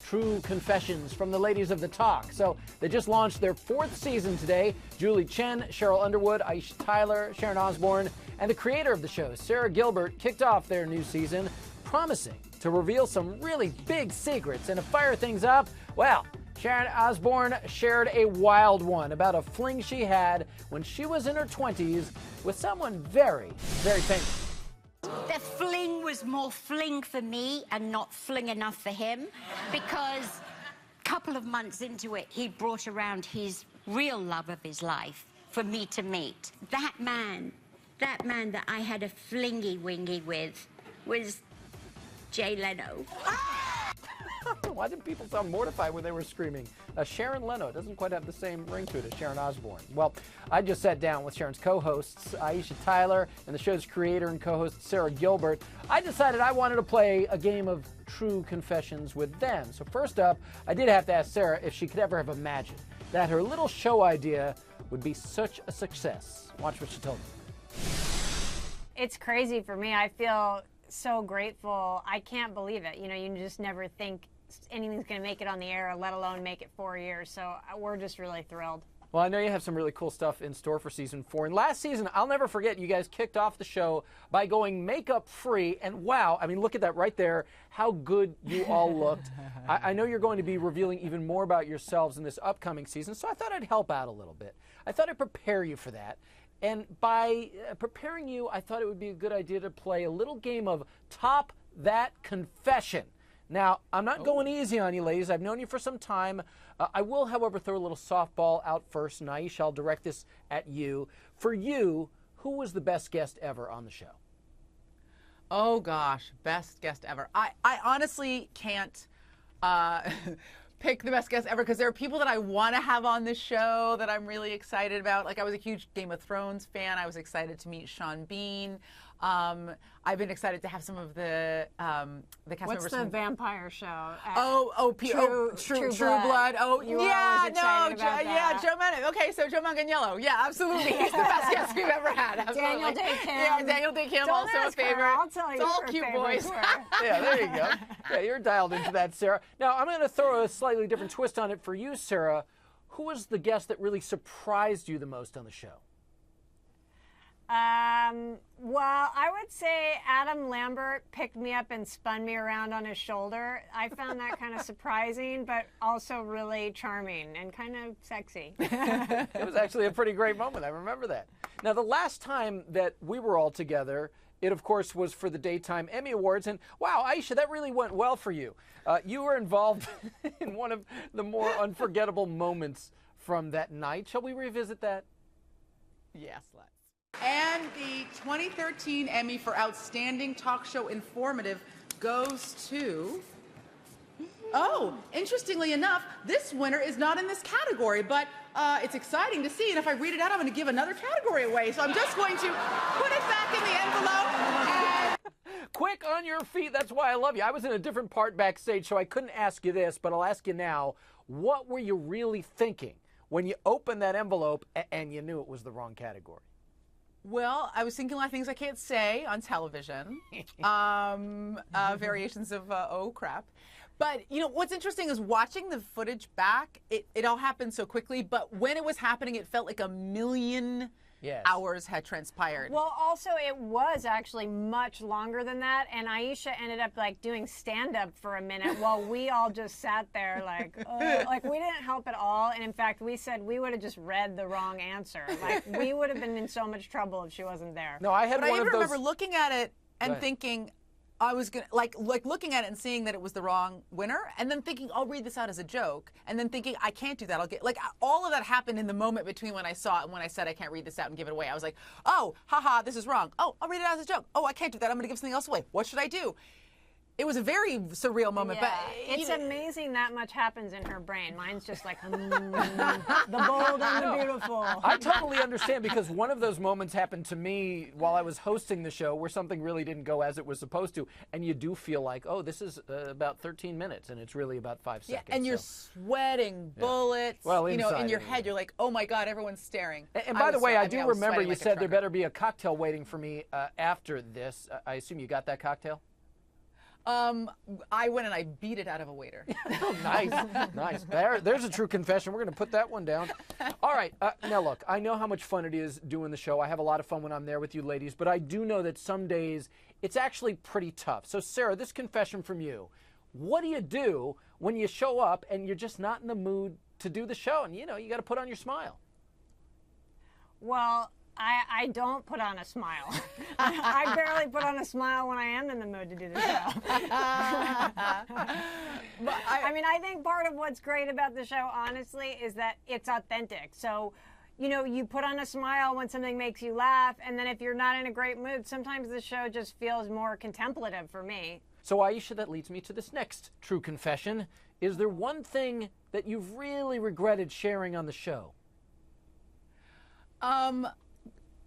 true confessions from the ladies of the talk. So they just launched their 4th season today. Julie Chen, Cheryl Underwood, Aisha Tyler, Sharon Osbourne, and the creator of the show, Sara Gilbert, kicked off their new season, promising to reveal some really big secrets. And to fire things up, well, Sharon Osbourne shared a wild one about a fling she had when she was in her 20s with someone very, very famous. The fling was more fling for me and not fling enough for him, because a couple of months into it, he brought around his real love of his life for me to meet. That man that I had a flingy-wingy with was Jay Leno. Why did people sound mortified when they were screaming? Sharon Leno doesn't quite have the same ring to it as Sharon Osbourne. Well, I just sat down with Sharon's co-hosts, Aisha Tyler, and the show's creator and co-host, Sara Gilbert. I decided I wanted to play a game of true confessions with them. So first up, I did have to ask Sara if she could ever have imagined that her little show idea would be such a success. Watch what she told me. It's crazy for me. I feel so grateful. I can't believe it. You know, you just never think anything's going to make it on the air, let alone make it 4 years. So we're just really thrilled. Well, I know you have some really cool stuff in store for season 4. And last season, I'll never forget, you guys kicked off the show by going makeup free. And wow, I mean, look at that right there, how good you all looked. I know you're going to be revealing even more about yourselves in this upcoming season, so I thought I'd help out a little bit. I thought I'd prepare you for that. And by preparing you, I thought it would be a good idea to play a little game of Top That Confession. Now, I'm not going easy on you, ladies. I've known you for some time. I will, however, throw a little softball out first, and Aisha, I'll direct this at you. For you, who was the best guest ever on the show? Oh, gosh, best guest ever. I honestly can't pick the best guest ever, because there are people that I want to have on this show that I'm really excited about. Like, I was a huge Game of Thrones fan. I was excited to meet Sean Bean. I've been excited to have some of the cast members. What's the vampire show? True Blood. Oh, you yeah, no, Joe Mannion. Okay, so Joe Manganiello. Yeah, absolutely. He's the best guest we've ever had. Absolutely. Daniel Day Kim. Yeah, Daniel Day Kim, also a favorite. I'll tell you. It's all cute boys. Yeah, there you go. Yeah, you're dialed into that, Sara. Now, I'm going to throw a slightly different twist on it for you, Sara. Who was the guest that really surprised you the most on the show? Well, I would say Adam Lambert picked me up and spun me around on his shoulder. I found that kind of surprising, but also really charming and kind of sexy. It was actually a pretty great moment. I remember that. Now, the last time that we were all together, it, of course, was for the Daytime Emmy Awards. And, wow, Aisha, that really went well for you. You were involved in one of the more unforgettable moments from that night. Shall we revisit that? Yes, let's. And the 2013 Emmy for Outstanding Talk Show Informative goes to... Oh, interestingly enough, this winner is not in this category, but it's exciting to see. And if I read it out, I'm going to give another category away. So I'm just going to put it back in the envelope. And... Quick on your feet. That's why I love you. I was in a different part backstage, so I couldn't ask you this, but I'll ask you now. What were you really thinking when you opened that envelope and you knew it was the wrong category? Well, I was thinking a lot of things I can't say on television. Variations of, oh, crap. But, you know, what's interesting is watching the footage back, it all happened so quickly. But when it was happening, it felt like a million hours had transpired. Well, also, it was actually much longer than that. And Aisha ended up, like, doing stand-up for a minute while we all just sat there like we didn't help at all. And, in fact, we said we would have just read the wrong answer. Like, we would have been in so much trouble if she wasn't there. No, I had but one I of even those... remember looking at it and thinking... I was gonna like looking at it and seeing that it was the wrong winner, and then thinking I'll read this out as a joke, and then thinking I can't do that. I'll get all of that happened in the moment between when I saw it and when I said I can't read this out and give it away. I was like, oh, haha, this is wrong. Oh, I'll read it out as a joke. Oh, I can't do that. I'm going to give something else away. What should I do? It was a very surreal moment, but it's amazing that much happens in her brain. Mine's just like the bold and the beautiful. I totally understand, because one of those moments happened to me while I was hosting the show where something really didn't go as it was supposed to, and you do feel like, oh, this is about 13 minutes, and it's really about 5 seconds. Yeah, and you're sweating bullets. Well, you know, in your head, you're like, oh my God, everyone's staring. And by the way, I do remember you said there better be a cocktail waiting for me after this. I assume you got that cocktail? I went and I beat it out of a waiter. Oh, nice, nice. There's a true confession. We're going to put that one down. All right. Now, look, I know how much fun it is doing the show. I have a lot of fun when I'm there with you ladies, but I do know that some days it's actually pretty tough. So, Sarah, this confession from you. What do you do when you show up and you're just not in the mood to do the show? And, you know, you got to put on your smile. Well, I don't put on a smile. I barely put on a smile when I am in the mood to do the show. I mean, I think part of what's great about the show, honestly, is that it's authentic. So, you know, you put on a smile when something makes you laugh, and then if you're not in a great mood, sometimes the show just feels more contemplative for me. So, Aisha, that leads me to this next true confession. Is there one thing that you've really regretted sharing on the show?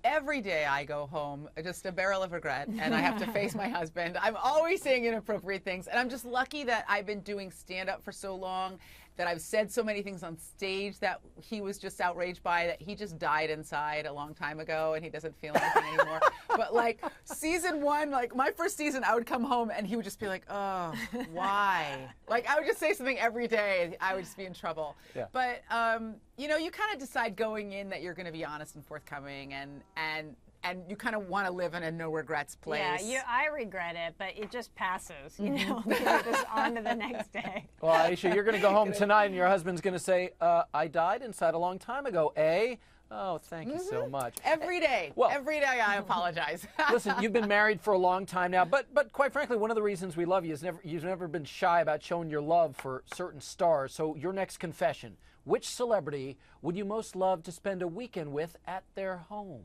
Every day I go home, just a barrel of regret, and I have to face my husband. I'm always saying inappropriate things, and I'm just lucky that I've been doing stand-up for so long, that I've said so many things on stage that he was just outraged by, that he just died inside a long time ago, and he doesn't feel anything anymore. But, like, season 1, like, my first season, I would come home, and he would just be like, oh, why? Like, I would just say something every day, and I would just be in trouble. Yeah. But, you know, you kind of decide going in that you're going to be honest and forthcoming, and you kind of want to live in a no regrets place. Yeah, I regret it, but it just passes, you know, just on to the next day. Well, Aisha, you're going to go home tonight and your husband's going to say, I died inside a long time ago, eh? Oh, thank you so much. Every day. Well, every day I apologize. Listen, you've been married for a long time now, but quite frankly, one of the reasons we love you is you've never been shy about showing your love for certain stars. So your next confession, which celebrity would you most love to spend a weekend with at their home?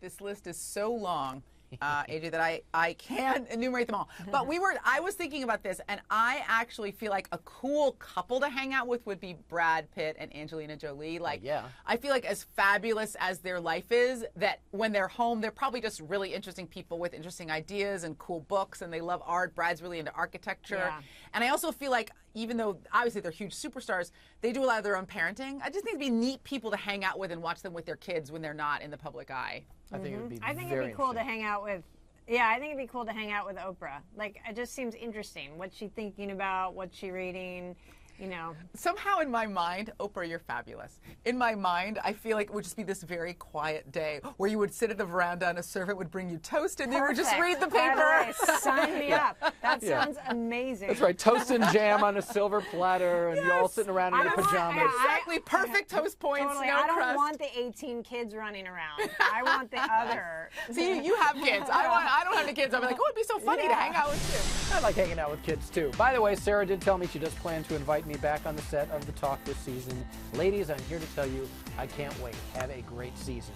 This list is so long, AJ, that I can't enumerate them all. But I was thinking about this, and I actually feel like a cool couple to hang out with would be Brad Pitt and Angelina Jolie. Like, yeah. I feel like as fabulous as their life is, that when they're home, they're probably just really interesting people with interesting ideas and cool books, and they love art. Brad's really into architecture. Yeah. And I also feel like, even though obviously they're huge superstars, they do a lot of their own parenting. I just think it'd be neat people to hang out with and watch them with their kids when they're not in the public eye. I think it would be I think very it'd be cool to interesting. hang out with. Yeah, I think it'd be cool to hang out with Oprah. Like, it just seems interesting. What's she thinking about? What's she reading? You know. Somehow in my mind, Oprah, you're fabulous. In my mind, I feel like it would just be this very quiet day where you would sit at the veranda and a servant would bring you toast and you would just read the By paper. way, sign me up. That sounds amazing. That's right, toast and jam on a silver platter, and you're all sitting around in your pajamas. Exactly, perfect toast points, Totally. no I don't crust. want the 18 kids running around. I want the other. See, you have kids. I don't have any kids. I'm like, oh, it'd be so funny to hang out with you. I like hanging out with kids, too. By the way, Sarah did tell me she does plan to invite me back on the set of The Talk this season. Ladies, I'm here to tell you, I can't wait. Have a great season.